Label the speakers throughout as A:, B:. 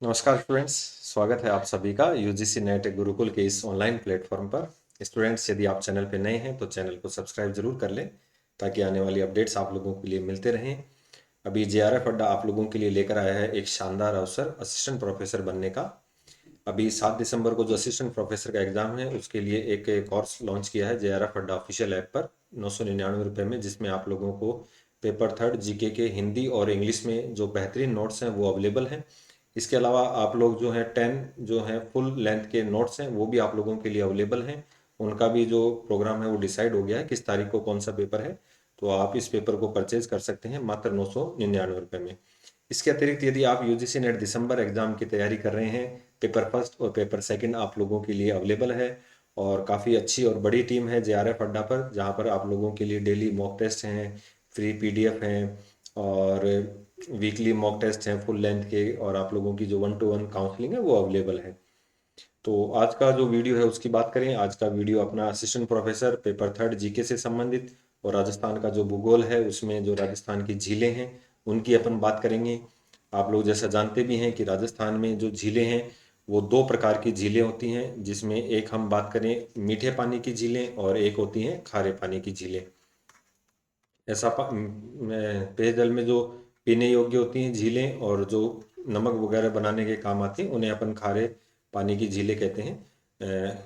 A: नमस्कार स्टूडेंट्स। स्वागत है आप सभी का यूजीसी नेट गुरुकुल के इस ऑनलाइन प्लेटफॉर्म पर। स्टूडेंट्स, यदि आप चैनल पर नए हैं तो चैनल को सब्सक्राइब जरूर कर लें ताकि आने वाली अपडेट्स आप लोगों के लिए मिलते रहें। अभी जेआरएफ अड्डा आप लोगों के लिए लेकर आया है एक शानदार अवसर असिस्टेंट प्रोफेसर बनने का। अभी 7 दिसंबर को जो असिस्टेंट प्रोफेसर का एग्जाम है उसके लिए एक कोर्स लॉन्च किया है जेआरएफ अड्डा ऑफिशियल ऐप पर 999 रुपये में, जिसमें आप लोगों को पेपर थर्ड जीके के हिंदी और इंग्लिश में जो बेहतरीन नोट्स हैं वो अवेलेबल हैं। इसके अलावा आप लोग जो हैं 10 जो हैं फुल लेंथ के नोट्स हैं वो भी आप लोगों के लिए अवेलेबल हैं। उनका भी जो प्रोग्राम है वो डिसाइड हो गया है किस तारीख को कौन सा पेपर है, तो आप इस पेपर को परचेज कर सकते हैं मात्र 999 रुपये में। इसके अतिरिक्त यदि आप यूजीसी नेट दिसंबर एग्जाम की तैयारी कर रहे हैं, पेपर फर्स्ट और पेपर सेकंड आप लोगों के लिए अवेलेबल है। और काफ़ी अच्छी और बड़ी टीम है जेआरएफ अड्डा पर, जहाँ पर आप लोगों के लिए डेली मॉक टेस्ट हैं, फ्री पीडीएफ हैं और वीकली मॉक टेस्ट हैं फुल लेंथ के, और आप लोगों की जो 1-to-1 काउंसलिंग है वो अवेलेबल है। तो आज का जो वीडियो है उसकी बात करें। आज का वीडियो अपना assistant professor paper third GK से संबंधित और राजस्थान का जो भूगोल है उसमें जो राजस्थान की झीलें हैं उनकी अपन बात करेंगे। आप लोग जैसा जानते भी हैं कि राजस्थान में जो झीलें हैं वो दो प्रकार की झीलें होती हैं, जिसमें एक हम बात करें मीठे पानी की झीलें और एक होती हैं खारे पानी की झीलें। ऐसा पेयजल में जो पीने योग्य होती हैं झीलें और जो नमक वगैरह बनाने के काम आती हैं उन्हें अपन खारे पानी की झीलें कहते हैं।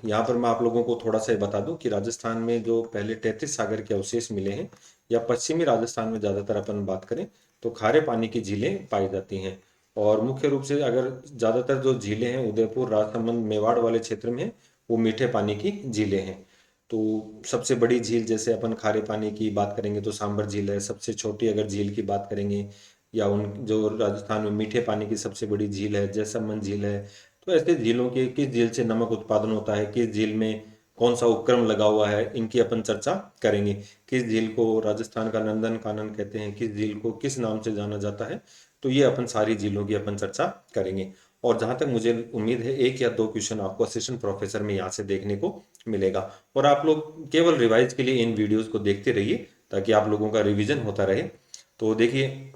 A: यहाँ पर मैं आप लोगों को थोड़ा सा बता दूं कि राजस्थान में जो पहले 33 सागर के अवशेष मिले हैं, या पश्चिमी राजस्थान में ज़्यादातर अपन बात करें तो खारे पानी की झीलें पाई जाती हैं। और मुख्य रूप से अगर ज़्यादातर जो झीलें हैं उदयपुर राजसमंद मेवाड़ वाले क्षेत्र में हैं, वो मीठे पानी की झीलें हैं। तो सबसे बड़ी झील जैसे अपन खारे पानी की बात करेंगे तो सांबर झील है। सबसे छोटी अगर झील की बात करेंगे या उन जो राजस्थान में मीठे पानी की सबसे बड़ी झील है जैसलमेर झील है। तो ऐसे झीलों के किस झील से नमक उत्पादन होता है, किस झील में कौन सा उपक्रम लगा हुआ है, इनकी अपन चर्चा करेंगे। किस झील को राजस्थान का नंदन कानन कहते हैं, किस झील को किस नाम से जाना जाता है, तो ये अपन सारी झीलों की अपन चर्चा करेंगे। और जहाँ तक मुझे उम्मीद है एक या दो क्वेश्चन आपको असिस्टेंट प्रोफेसर में यहाँ से देखने को मिलेगा। और आप लोग केवल रिवाइज के लिए इन वीडियोस को देखते रहिए ताकि आप लोगों का रिवीजन होता रहे। तो देखिए,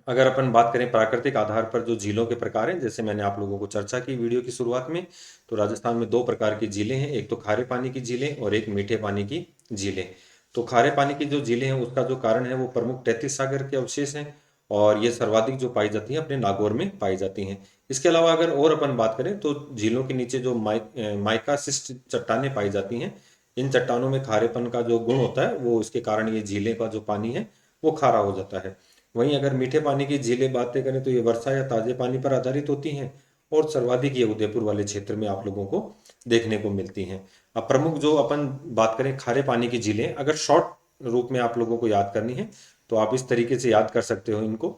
A: अगर अपन बात करें प्राकृतिक आधार पर जो झीलों के प्रकार हैं, जैसे मैंने आप लोगों को चर्चा की वीडियो की शुरुआत में, तो राजस्थान में दो प्रकार की झीलें हैं, एक तो खारे पानी की झीलें और एक मीठे पानी की झीलें। तो खारे पानी की जो झीलें हैं उसका जो कारण है वो प्रमुख 33 सागर के अवशेष हैं, और ये सर्वाधिक जो पाई जाती हैं अपने नागौर में पाई जाती हैं। इसके अलावा अगर और अपन बात करें तो झीलों के नीचे जो माइका सिस्ट चट्टानें पाई जाती हैं, इन चट्टानों में खारेपन का जो गुण होता है वो इसके कारण ये झीलें का जो पानी है वो खारा हो जाता है। वहीं अगर मीठे पानी की झीलें बातें करें तो ये वर्षा या ताजे पानी पर आधारित होती हैं, और सर्वाधिक ये उदयपुर वाले क्षेत्र में आप लोगों को देखने को मिलती हैं। अब प्रमुख जो अपन बात करें खारे पानी की झीलें, अगर शॉर्ट रूप में आप लोगों को याद करनी है तो आप इस तरीके से याद कर सकते हो इनको,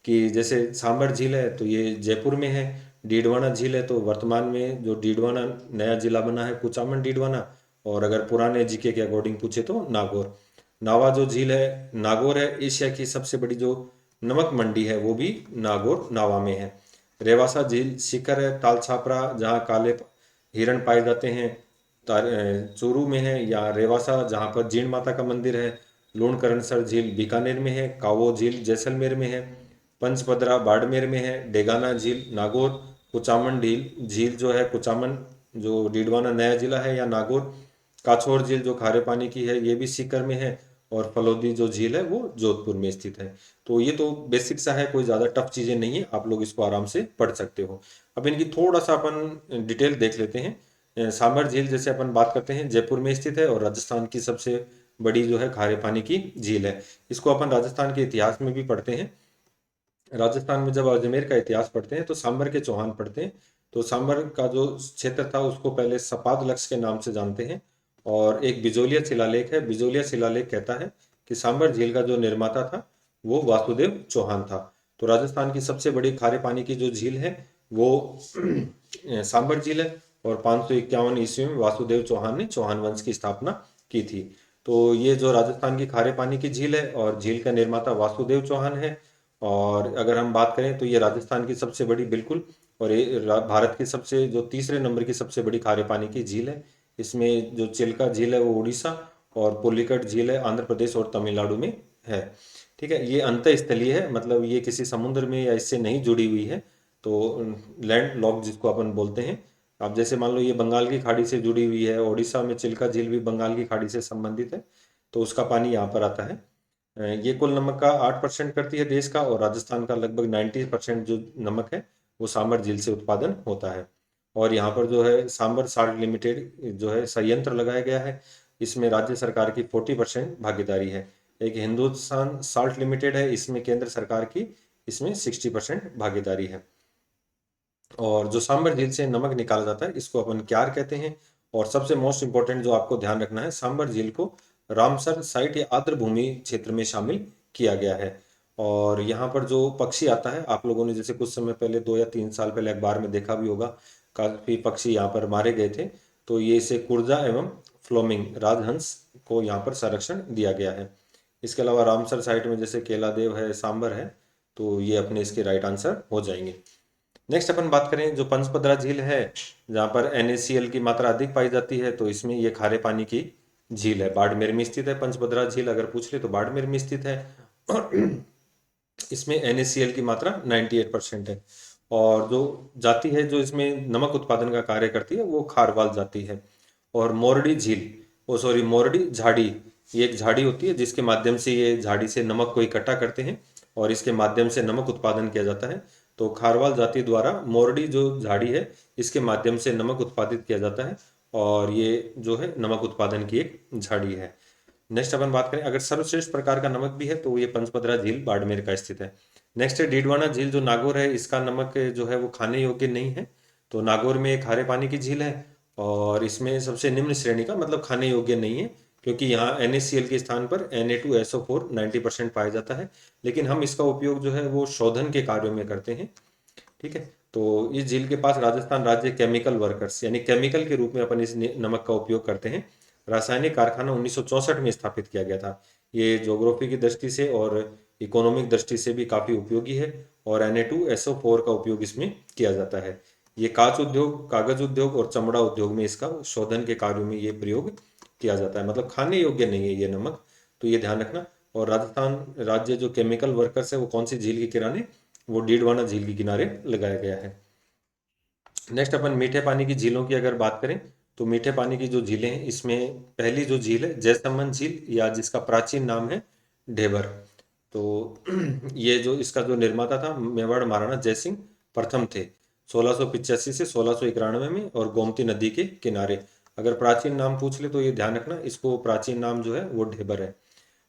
A: कि जैसे सांबर झील है तो ये जयपुर में है। डीडवाना झील है तो वर्तमान में जो डीडवाना नया जिला बना है कुचामन डीडवाना, और अगर पुराने जीके के अकॉर्डिंग पूछे तो नागौर। नावा जो झील है नागौर है। एशिया की सबसे बड़ी जो नमक मंडी है वो भी नागौर नावा में है। रेवासा झील शिखर है ताल छापरा जहाँ काले हिरण पाए जाते हैं, चूरू में है, या रेवासा जहाँ पर जीण माता का मंदिर है। लूणकरणसर झील बीकानेर में है। कावो झील जैसलमेर में है। पंचपदरा बाड़मेर में है। डेगाना झील नागौर। कुचामन झील झील जो है कुचामन जो डीडवाना नया जिला है या नागौर। काछोर झील जो खारे पानी की है ये भी सीकर में है। और फलोदी जो झील है वो जोधपुर में स्थित है। तो ये तो बेसिक सा है, कोई ज़्यादा टफ चीज़ें नहीं है, आप लोग इसको आराम से पढ़ सकते हो। अब इनकी थोड़ा सा अपन डिटेल देख लेते हैं। सांबर झील जैसे अपन बात करते हैं जयपुर में स्थित है और राजस्थान की सबसे बड़ी जो है खारे पानी की झील है। इसको अपन राजस्थान के इतिहास में भी पढ़ते हैं। राजस्थान में जब अजमेर का इतिहास पढ़ते हैं तो सांबर के चौहान पढ़ते हैं। तो सांबर का जो क्षेत्र था उसको पहले सपाद लक्ष्य के नाम से जानते हैं। और एक बिजोलिया शिलालेख है। बिजोलिया शिलालेख कहता है कि सांबर झील का जो निर्माता था वो वासुदेव चौहान था। तो राजस्थान की सबसे बड़ी खारे पानी की जो झील है वो सांबर झील है। और 551 ईस्वी में वासुदेव चौहान ने चौहान वंश की स्थापना की थी। तो ये जो राजस्थान की खारे पानी की झील है और झील का निर्माता वासुदेव चौहान है। और अगर हम बात करें तो ये राजस्थान की सबसे बड़ी बिल्कुल, और ये भारत की सबसे जो तीसरे नंबर की सबसे बड़ी खारे पानी की झील है। इसमें जो चिल्का झील है वो उड़ीसा, और पुलिकट झील है आंध्र प्रदेश और तमिलनाडु में है। ठीक है, ये अंतः स्थलीय है, मतलब ये किसी समुद्र में या इससे नहीं जुड़ी हुई है। तो लैंड लॉक जिसको अपन बोलते हैं। अब जैसे मान लो ये बंगाल की खाड़ी से जुड़ी हुई है, उड़ीसा में चिल्का झील भी बंगाल की खाड़ी से संबंधित है, तो उसका पानी यहाँ पर आता है। ये कुल नमक का 8% करती है देश का, और राजस्थान का लगभग 90% जो नमक है वो सांबर झील से उत्पादन होता है। और यहाँ पर जो है सांबर साल्ट लिमिटेड जो है संयंत्र लगाया गया है, इसमें राज्य सरकार की 40% भागीदारी है। एक हिंदुस्तान साल्ट लिमिटेड है, इसमें केंद्र सरकार की इसमें 60% भागीदारी है। और जो सांबर झील से नमक निकाला जाता है इसको अपन क्यार कहते हैं। और सबसे मोस्ट इंपॉर्टेंट जो आपको ध्यान रखना है, सांबर झील को रामसर साइट या आर्द्र भूमि क्षेत्र में शामिल किया गया है। और यहाँ पर जो पक्षी आता है, आप लोगों ने जैसे कुछ समय पहले 2 या 3 साल पहले अखबार में देखा भी होगा, काफी पक्षी यहाँ पर मारे गए थे, तो ये इसे कुर्जा एवं फ्लोमिंग राजहंस को यहाँ पर संरक्षण दिया गया है। इसके अलावा रामसर साइट में जैसे केलादेव है, सांबर है, तो ये अपने इसके राइट आंसर हो जाएंगे। नेक्स्ट अपन बात करें जो पंचपदरा झील है, जहाँ पर NaCl की मात्रा अधिक पाई जाती है, तो इसमें ये खारे पानी की झील है, बाड़मेर में स्थित है। पंचपदरा झील अगर पूछ ले तो बाड़मेर में स्थित है, और इसमें NaCl की मात्रा 98% है। और जो जाति है जो इसमें नमक उत्पादन का कार्य करती है वो खारवाल जाति है। और मोरडी झील, ओ सॉरी मोरडी झाड़ी, ये एक झाड़ी होती है जिसके माध्यम से ये झाड़ी से नमक को इकट्ठा करते हैं और इसके माध्यम से नमक उत्पादन किया जाता है। तो खारवाल जाति द्वारा मोरडी जो झाड़ी है इसके माध्यम से नमक उत्पादित किया जाता है, और ये जो है नमक उत्पादन की एक झाड़ी है। नेक्स्ट अपन बात करें अगर सर्वश्रेष्ठ प्रकार का नमक भी है तो ये पंचपदरा झील बाड़मेर का स्थित है। नेक्स्ट है डीडवाना झील जो नागौर है, इसका नमक जो है वो खाने योग्य नहीं है। तो नागौर में एक खारे पानी की झील है, और इसमें सबसे निम्न श्रेणी का मतलब खाने योग्य नहीं है, क्योंकि यहाँ NaCl के स्थान पर Na2SO4 90% पाया जाता है। लेकिन हम इसका उपयोग जो है वो शोधन के कार्यों में करते हैं। ठीक है, तो इस झील के पास राजस्थान राज्य केमिकल वर्कर्स यानी केमिकल के रूप में अपन इस नमक का उपयोग करते हैं। रासायनिक कारखाना 1964 में स्थापित किया गया था। ये ज्योग्राफी की दृष्टि से और इकोनॉमिक दृष्टि से भी काफ़ी उपयोगी है, और Na2SO4 का उपयोग इसमें किया जाता है। ये कांच उद्योग, कागज उद्योग और चमड़ा उद्योग में इसका शोधन के कार्यों में ये प्रयोग किया जाता है। मतलब खाने योग्य नहीं है ये नमक, तो ये ध्यान रखना। और राजस्थान राज्य जो केमिकल वर्कर्स है वो कौन सी झील के किनारे, वो डीडवाना झील के किनारे लगाया गया है। नेक्स्ट अपन मीठे पानी की झीलों की अगर बात करें, तो मीठे पानी की जो झीलें हैं इसमें पहली जो झील है जयसमंद झील, या जिसका प्राचीन नाम है ढेबर। तो ये जो इसका जो निर्माता था मेवाड़ महाराणा जयसिंह प्रथम थे 1685 से 1691 में, और गोमती नदी के किनारे। अगर प्राचीन नाम पूछ ले तो ये ध्यान रखना, इसको प्राचीन नाम जो है वो ढेबर है।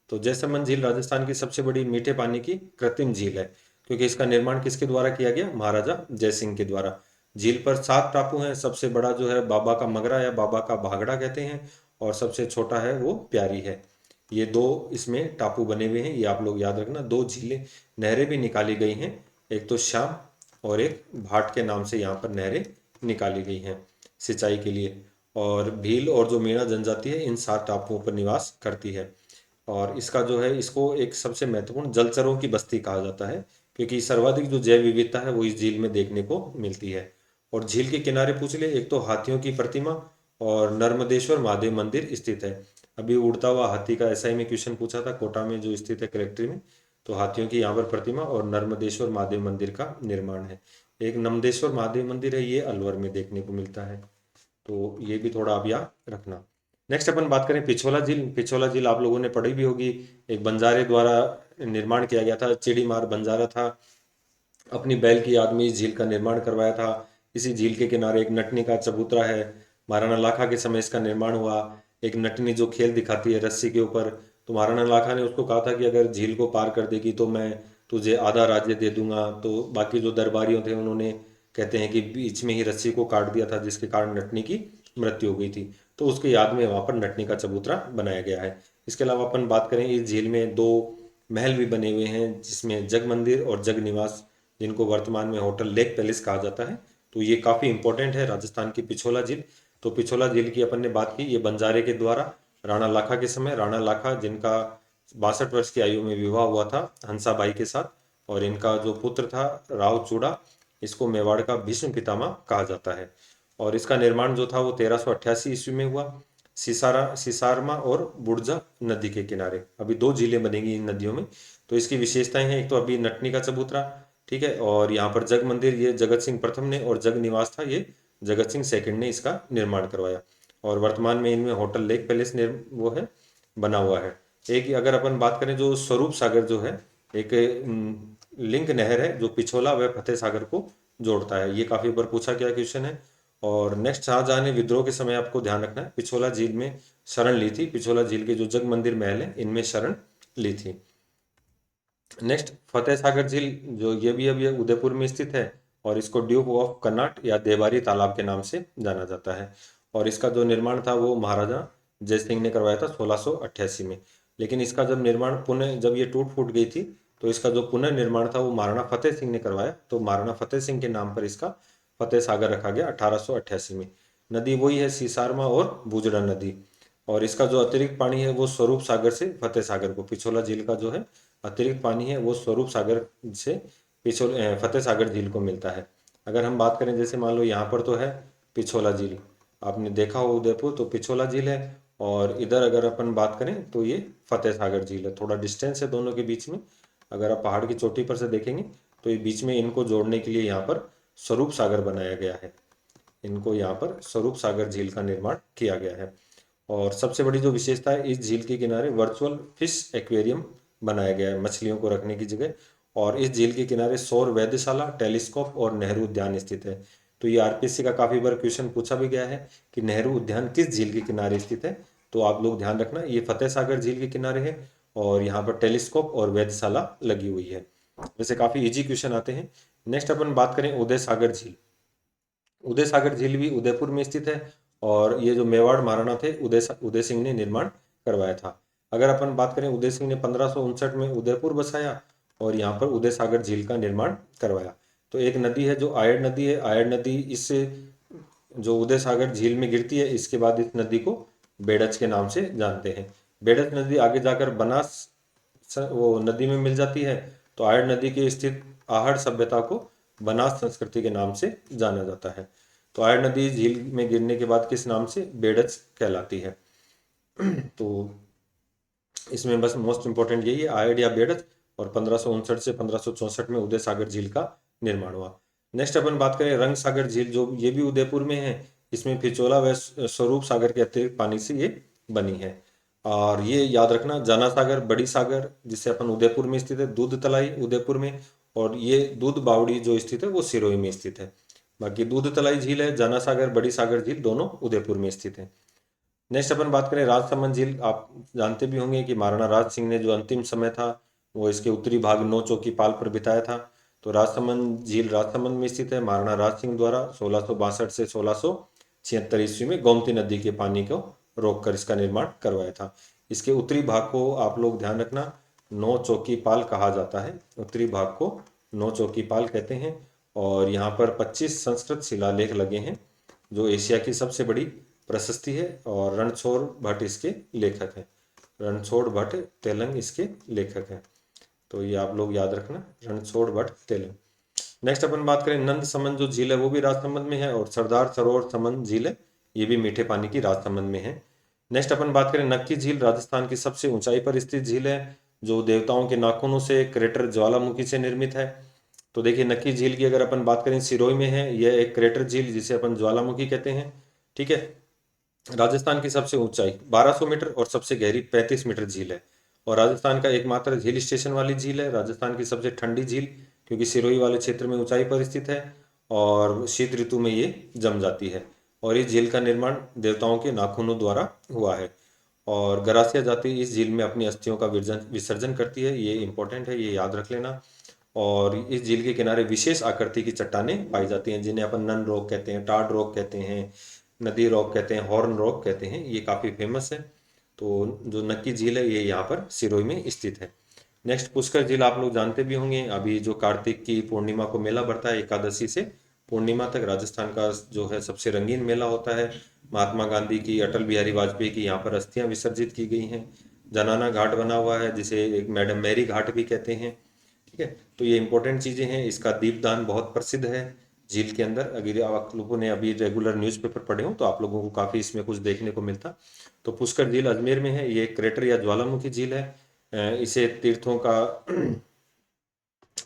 A: तो जयसमंद झील राजस्थान की सबसे बड़ी मीठे पानी की कृत्रिम झील है, क्योंकि इसका निर्माण किसके द्वारा किया गया, महाराजा जयसिंह के द्वारा। झील पर 7 टापू हैं, सबसे बड़ा जो है बाबा का मगरा या बाबा का भागड़ा कहते हैं, और सबसे छोटा है वो प्यारी है। ये दो इसमें टापू बने हुए हैं, ये आप लोग याद रखना। 2 झीलें नहरें भी निकाली गई हैं, एक तो श्याम और एक भाट के नाम से यहाँ पर नहरें निकाली गई हैं सिंचाई के लिए। और भील और जो मीणा जनजाति है इन 7 टापुओं पर निवास करती है। और इसका जो है इसको एक सबसे महत्वपूर्ण जलचरों की बस्ती कहा जाता है, क्योंकि सर्वाधिक जो जैव विविधता है वो इस झील में देखने को मिलती है। और झील के किनारे पूछ ले, एक तो हाथियों की प्रतिमा और नर्मदेश्वर महादेव मंदिर स्थित है। अभी उड़ता हुआ हाथी का SI में क्वेश्चन पूछा था, कोटा में जो स्थित है कलेक्ट्री में, तो हाथियों की यहाँ पर प्रतिमा और नर्मदेश्वर महादेव मंदिर का निर्माण है। एक नमदेश्वर महादेव मंदिर है, ये अलवर में देखने को मिलता है, तो ये भी थोड़ा आप याद रखना। नेक्स्ट अपन बात करें पिछोला झील। पिछोला झील आप लोगों ने पढ़ी भी होगी, एक बंजारे द्वारा निर्माण किया गया था। चिड़ीमार बंजारा था, अपनी बैल की याद में इस झील का निर्माण करवाया था। इसी झील के किनारे एक नटनी का चबूतरा है, महाराणा लाखा के समय इसका निर्माण हुआ। एक नटनी जो खेल दिखाती है रस्सी के ऊपर, तो महाराणा लाखा ने उसको कहा था कि अगर झील को पार कर देगी तो मैं तुझे आधा राज्य दे दूंगा। तो बाकी जो दरबारियों थे उन्होंने, कहते हैं कि बीच में ही रस्सी को काट दिया था, जिसके कारण नटनी की मृत्यु हो गई थी। तो उसकी याद में वहाँ पर नटनी का चबूतरा बनाया गया है। इसके अलावा अपन बात करें, इस झील में 2 महल भी बने हुए हैं, जिसमें जग मंदिर और जग निवास, जिनको वर्तमान में होटल लेक पैलेस कहा जाता है। तो ये काफ़ी इंपॉर्टेंट है राजस्थान की पिछोला झील। तो पिछोला झील की अपन ने बात की, ये बंजारे के द्वारा राणा लाखा के समय, राणा लाखा जिनका 62 वर्ष की आयु में विवाह हुआ था हंसाबाई के साथ, और इनका जो पुत्र था राव चूड़ा, इसको मेवाड़ का भीष्म पितामह कहा जाता है। और इसका निर्माण जो था वो 1388 ईस्वी में हुआ, सिसारमा और बुड़जा नदी के किनारे। अभी 2 झीलें बनेंगी इन नदियों में। तो इसकी विशेषताएं हैं, एक तो अभी नटनी का चबूतरा, ठीक है। और यहाँ पर जग मंदिर ये जगत सिंह प्रथम ने, और जग निवास था ये जगत सिंह सेकंड ने इसका निर्माण करवाया। और वर्तमान में इनमें होटल लेक पैलेस वो है बना हुआ है। एक अगर अपन बात करें जो स्वरूप सागर जो है, एक लिंक नहर है जो पिछोला व फतेह सागर को जोड़ता है। ये काफी बार पूछा गया क्वेश्चन है। और नेक्स्ट, शाहजहां ने विद्रोह के समय आपको ध्यान रखना है पिछोला झील में शरण ली थी। पिछोला झील के जो जग मंदिर महल है इनमें शरण ली थी। नेक्स्ट, फतेह सागर झील जो ये भी अभी उदयपुर में स्थित है, और इसको ड्यूक ऑफ कन्नाट या देवारी तालाब के नाम से जाना जाता है। और इसका जो निर्माण था वो महाराजा जय सिंह ने करवाया था 1688 में। लेकिन इसका जब निर्माण पुनः, जब ये टूट फूट गई थी, तो इसका जो पुनर्निर्माण था वो महाराणा फतेह सिंह ने करवाया। तो महाराणा फतेह सिंह के नाम पर इसका फतेह सागर रखा गया 1888 में। नदी वही है सीसारमा और बूजड़ा नदी। और इसका जो अतिरिक्त पानी है वो स्वरूप सागर से फतेह सागर को, पिछोला झील का जो है अतिरिक्त पानी है वो स्वरूप सागर से फतेह सागर झील को मिलता है। अगर हम बात करें, जैसे मान लो यहाँ पर तो है पिछोला झील, आपने देखा हो उदयपुर तो पिछोला झील है, और इधर अगर अपन बात करें तो ये फतेह सागर झील है। थोड़ा डिस्टेंस है दोनों के बीच में। अगर आप पहाड़ की चोटी पर से देखेंगे तो ये बीच में, इनको जोड़ने के लिए यहाँ पर स्वरूप सागर बनाया गया है। इनको यहाँ पर स्वरूप सागर झील का निर्माण किया गया है। और सबसे बड़ी जो विशेषता है, इस झील के किनारे वर्चुअल फिश एक्वेरियम बनाया गया है मछलियों को रखने की जगह। और इस झील के किनारे सौर वेधशाला, टेलीस्कोप और नेहरू उद्यान स्थित है। तो ये आरपीएससी का काफी बार क्वेश्चन पूछा भी गया है कि नेहरू उद्यान किस झील के किनारे स्थित है। तो आप लोग ध्यान रखना, ये फतेह सागर झील के किनारे है, और यहाँ पर टेलीस्कोप और वेधशाला लगी हुई है। वैसे काफी इजी क्वेश्चन आते हैं। नेक्स्ट अपन बात करें उदय सागर झील। उदय सागर झील भी उदयपुर में स्थित है, और ये जो मेवाड़ महाराणा थे उदय सिंह ने निर्माण करवाया था। अगर अपन बात करें, उदय सिंह ने 1559 में उदयपुर बसाया और यहाँ पर उदय सागर झील का निर्माण करवाया। तो एक नदी है जो आयड़ नदी है। आयड़ नदी इस जो उदय सागर झील में गिरती है, इसके बाद इस नदी को बेड़च के नाम से जानते हैं। बेड़च नदी आगे जाकर बनास वो नदी में मिल जाती है। तो आयड़ नदी के स्थित आहड़ सभ्यता को बनास संस्कृति के नाम से जाना जाता है। तो आयड़ नदी झील में गिरने के बाद किस नाम से? बेड़च कहलाती है। तो इसमें बस मोस्ट इंपॉर्टेंट यही है, आयड़ या बेड़च। और 1559 से 1564 में उदय सागर झील का निर्माण हुआ। नेक्स्ट अपन बात करें रंग सागर झील, जो ये भी उदयपुर में है। इसमें फिचोला व स्वरूप सागर के अतिरिक्त पानी से ये बनी है। और ये याद रखना, जाना सागर, बड़ी सागर जिसे अपन उदयपुर में स्थित है, दूध तलाई उदयपुर में, और ये दूध बावड़ी जो स्थित है वो सिरोही में स्थित है। बाकी दूध तलाई झील है, जाना सागर, बड़ी सागर झील दोनों उदयपुर में स्थित है। नेक्स्ट अपन बात करें राजसमंद झील। आप जानते भी होंगे कि महाराणा राज सिंह ने जो अंतिम समय था वो इसके उत्तरी भाग नौ चौकी पाल पर बिताया था। तो राजसमंद झील राजसमंद में स्थित है। महाराणा राज सिंह द्वारा 1662 से 1676 ईस्वी में गोमती नदी के पानी को रोककर इसका निर्माण करवाया था। इसके उत्तरी भाग को आप लोग ध्यान रखना, नौ चौकी पाल कहा जाता है। उत्तरी भाग को नौ चौकी पाल कहते हैं। और यहाँ पर 25 संस्कृत शिलालेख लगे हैं, जो एशिया की सबसे बड़ी प्रशस्ति है। और रणछोड़ भट्ट इसके लेखक हैं। रणछोड़ भट्ट तेलंग इसके लेखक हैं। तो ये आप लोग याद रखना, रणछोड़ भट्ट तेलंग। नेक्स्ट अपन बात करें नंद समन जो झील है वो भी राजसमंद में है। और सरदार सरोवर समन झील है, ये भी मीठे पानी की राजसमंद में है। नेक्स्ट अपन बात करें नक्की झील, राजस्थान की सबसे ऊंचाई पर स्थित झील है, जो देवताओं के नाखूनों से क्रेटर ज्वालामुखी से निर्मित है। तो देखिए, नक्की झील की अगर अपन बात करें सिरोही में है, यह एक क्रेटर झील जिसे अपन ज्वालामुखी कहते हैं। ठीक है। राजस्थान की सबसे ऊंचाई 1200 मीटर और सबसे गहरी 35 मीटर झील है। और राजस्थान का एकमात्र हिल स्टेशन वाली झील है। राजस्थान की सबसे ठंडी झील, क्योंकि सिरोही वाले क्षेत्र में ऊंचाई पर स्थित है, और शीत ऋतु में ये जम जाती है। और इस झील का निर्माण देवताओं के नाखूनों द्वारा हुआ है। और गरासिया जाति इस झील में अपनी अस्थियों का विसर्जन करती है। ये इंपॉर्टेंट है, ये याद रख लेना। और इस झील के किनारे विशेष आकृति की चट्टानें पाई जाती हैं, जिन्हें अपन नन रॉक कहते हैं, टार्ड रॉक कहते हैं, नदी रॉक कहते हैं, हॉर्न रॉक कहते हैं। ये काफ़ी फेमस है। तो जो नक्की झील है ये यहाँ पर सिरोही में स्थित है। नेक्स्ट, पुष्कर झील आप लोग जानते भी होंगे। अभी जो कार्तिक की पूर्णिमा को मेला बढ़ता है, एकादशी से पूर्णिमा तक राजस्थान का जो है सबसे रंगीन मेला होता है। महात्मा गांधी की, अटल बिहारी वाजपेयी की यहाँ पर अस्थियां विसर्जित की गई हैं। जनाना घाट बना हुआ है, जिसे एक मैडम मैरी घाट भी कहते हैं। ठीक है। तो ये इंपॉर्टेंट चीज़ें हैं। इसका दीपदान बहुत प्रसिद्ध है झील के अंदर। अगर आप लोगों ने अभी रेगुलर न्यूज़पेपर पढ़े हो तो आप लोगों को काफ़ी इसमें कुछ देखने को मिलता। तो पुष्कर झील अजमेर में है। ये क्रेटर या ज्वालामुखी झील है। इसे तीर्थों का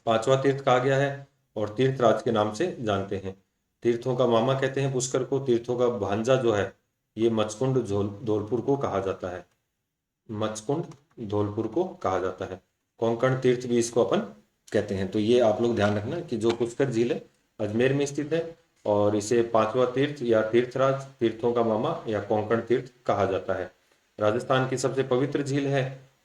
A: पांचवा तीर्थ कहा गया है और तीर्थराज के नाम से जानते हैं। तीर्थों का मामा कहते हैं पुष्कर को, तीर्थों का भांजा जो है ये मचकुंड धौलपुर को कहा जाता है, मचकुंड धौलपुर को कहा जाता है। कोंकण तीर्थ भी इसको अपन कहते हैं। तो ये आप लोग ध्यान रखना कि जो पुष्कर झील है अजमेर में स्थित है और इसे पांचवा तीर्थ या तीर्थराज, तीर्थों का मामा या कोंकण तीर्थ कहा जाता है। राजस्थान की सबसे पवित्र झील है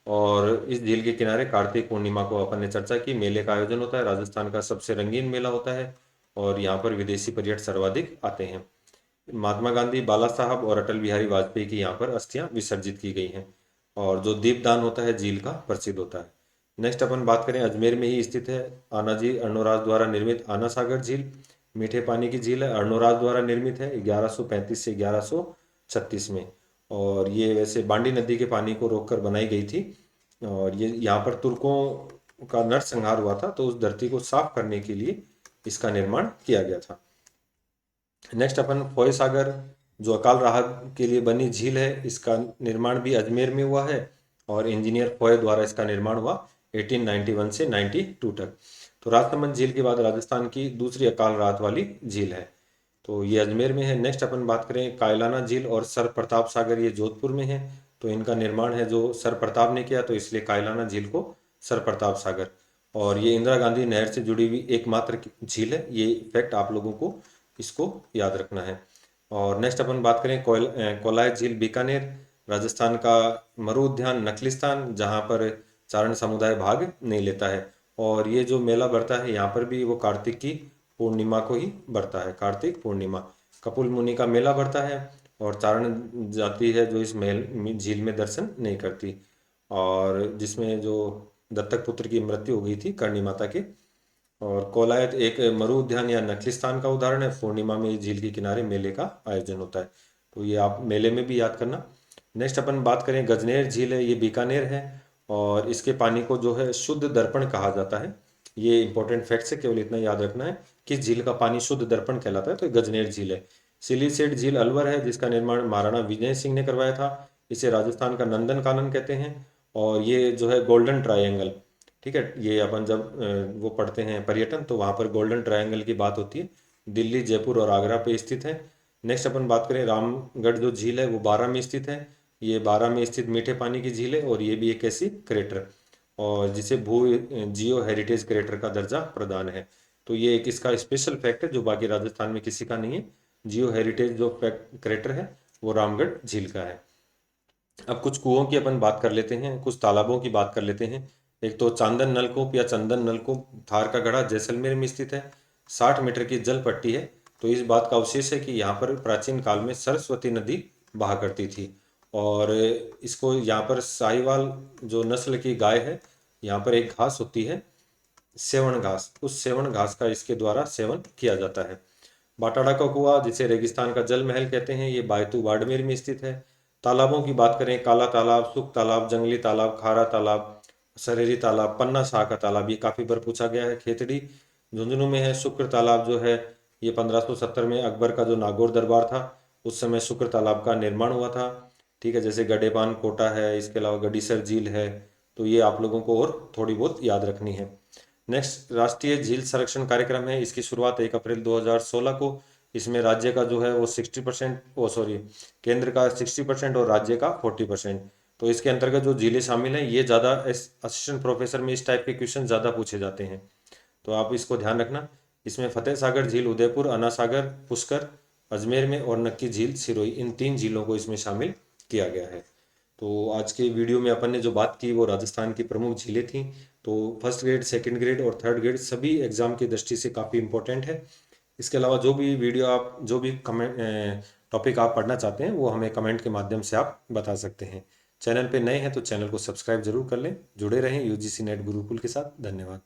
A: और इस झील के किनारे कार्तिक पूर्णिमा को अपन ने चर्चा की मेले का आयोजन होता है। राजस्थान का सबसे रंगीन मेला होता है और यहाँ पर विदेशी पर्यटक सर्वाधिक आते हैं। महात्मा गांधी, बाला साहब और अटल बिहारी वाजपेयी की यहाँ पर अस्थियां विसर्जित की गई हैं और जो दीपदान होता है झील का प्रसिद्ध होता है। नेक्स्ट अपन बात करें, अजमेर में ही स्थित है आनाजी अर्णोराज द्वारा निर्मित आना सागर झील। मीठे पानी की झील है, अर्णोराज द्वारा निर्मित है 1135 से 1136 में और ये वैसे बांडी नदी के पानी को रोककर बनाई गई थी और ये यहाँ पर तुर्कों का नरसंहार हुआ था तो उस धरती को साफ करने के लिए इसका निर्माण किया गया था। नेक्स्ट अपन फोय सागर जो अकाल राहत के लिए बनी झील है, इसका निर्माण भी अजमेर में हुआ है और इंजीनियर फोय द्वारा इसका निर्माण हुआ 1891 से 92 तक। तो राजसमंद झील के बाद राजस्थान की दूसरी अकाल राहत वाली झील है, तो ये अजमेर में है। नेक्स्ट अपन बात करें कायलाना झील और सर प्रताप सागर, ये जोधपुर में है। तो इनका निर्माण है जो सर प्रताप ने किया तो इसलिए कायलाना झील को सर प्रताप सागर, और ये इंदिरा गांधी नहर से जुड़ी हुई एकमात्र झील है। ये फैक्ट आप लोगों को इसको याद रखना है। और नेक्स्ट अपन बात करें कोलाय झील बीकानेर, राजस्थान का मरु उद्यान नखलिस्तान जहाँ पर चारण समुदाय भाग नहीं लेता है और ये जो मेला बढ़ता है यहाँ पर भी वो कार्तिक की पूर्णिमा को ही बढ़ता है, कार्तिक पूर्णिमा। कपिल मुनि का मेला बढ़ता है और चारण जाति है जो इस झील में दर्शन नहीं करती और जिसमें जो दत्तक पुत्र की मृत्यु हो गई थी करणी माता की। और कोलायत एक मरु उद्यान या नखलिस्तान का उदाहरण है। पूर्णिमा में इस झील के किनारे मेले का आयोजन होता है, तो ये आप मेले में भी याद करना। नेक्स्ट अपन बात करें गजनेर झील है, ये बीकानेर है और इसके पानी को जो है शुद्ध दर्पण कहा जाता है। ये इंपॉर्टेंट फैक्ट है, केवल इतना याद रखना है कि झील का पानी शुद्ध दर्पण कहलाता है, तो ये गजनेर झील है। सिलीसेट झील अलवर है जिसका निर्माण महाराणा विजय सिंह ने करवाया था। इसे राजस्थान का नंदन कानन कहते हैं और ये जो है गोल्डन ट्रायंगल, ठीक है, ये अपन जब वो पढ़ते हैं पर्यटन तो वहाँ पर गोल्डन ट्रायंगल की बात होती है। दिल्ली, जयपुर और आगरा पे स्थित है। नेक्स्ट अपन बात करें रामगढ़ जो झील है वो 12 में स्थित है। ये 12 में स्थित मीठे पानी की झील है और ये भी एक ऐसी क्रेटर और जिसे भू जियो हेरिटेज क्रेटर का दर्जा प्रदान है। तो ये एक इसका स्पेशल फैक्ट है जो बाकी राजस्थान में किसी का नहीं है। जियो हेरिटेज जो क्रेटर है वो रामगढ़ झील का है। अब कुछ कुओं की अपन बात कर लेते हैं, कुछ तालाबों की बात कर लेते हैं। एक तो चांदन नलकूप या चंदन नलकूप थार का गढ़ा जैसलमेर में स्थित है। 60 मीटर की जल पट्टी है। तो इस बात का अवशेष है कि यहाँ पर प्राचीन काल में सरस्वती नदी बहा करती थी और इसको यहाँ पर साहिवाल जो नस्ल की गाय है, यहाँ पर एक घास होती है सेवण घास, उस सेवण घास का इसके द्वारा सेवन किया जाता है। बाटाड़ा का कुआं जिसे रेगिस्तान का जल महल कहते हैं, ये बायतू बाड़मेर में स्थित है। तालाबों की बात करें, काला तालाब, सुख तालाब, जंगली तालाब, खारा तालाब, सरेरी तालाब, पन्ना शाह का तालाब, ये काफी बार पूछा गया है। खेतड़ी झुंझुनू में है। शुक्र तालाब जो है ये 1570 में अकबर का जो नागौर दरबार था उस समय शुक्र तालाब का निर्माण हुआ था, ठीक है। जैसे गडेबान कोटा है, इसके अलावा गडीसर झील है, तो ये आप लोगों को और थोड़ी बहुत याद रखनी है। नेक्स्ट राष्ट्रीय झील संरक्षण कार्यक्रम है, इसकी शुरुआत 1 अप्रैल 2016 को। इसमें राज्य का जो है वो 60%, केंद्र का 60% और राज्य का 40%। तो इसके अंतर्गत जो झीलें शामिल हैं ये ज़्यादा असिस्टेंट प्रोफेसर में इस टाइप के क्वेश्चन ज़्यादा पूछे जाते हैं, तो आप इसको ध्यान रखना। इसमें फतेह सागर झील उदयपुर, अना सागर पुष्कर अजमेर में और नक्की झील सिरोही, इन 3 झीलों को इसमें शामिल किया गया है। तो आज के वीडियो में अपन ने जो बात की वो राजस्थान की प्रमुख झीलें थीं। तो फर्स्ट ग्रेड, सेकंड ग्रेड और थर्ड ग्रेड सभी एग्जाम की दृष्टि से काफ़ी इंपॉर्टेंट है। इसके अलावा जो भी वीडियो आप जो भी कमेंट टॉपिक आप पढ़ना चाहते हैं वो हमें कमेंट के माध्यम से आप बता सकते हैं। चैनल पे नए हैं तो चैनल को सब्सक्राइब जरूर कर लें। जुड़े रहें यूजीसी नेट गुरुकुल के साथ। धन्यवाद।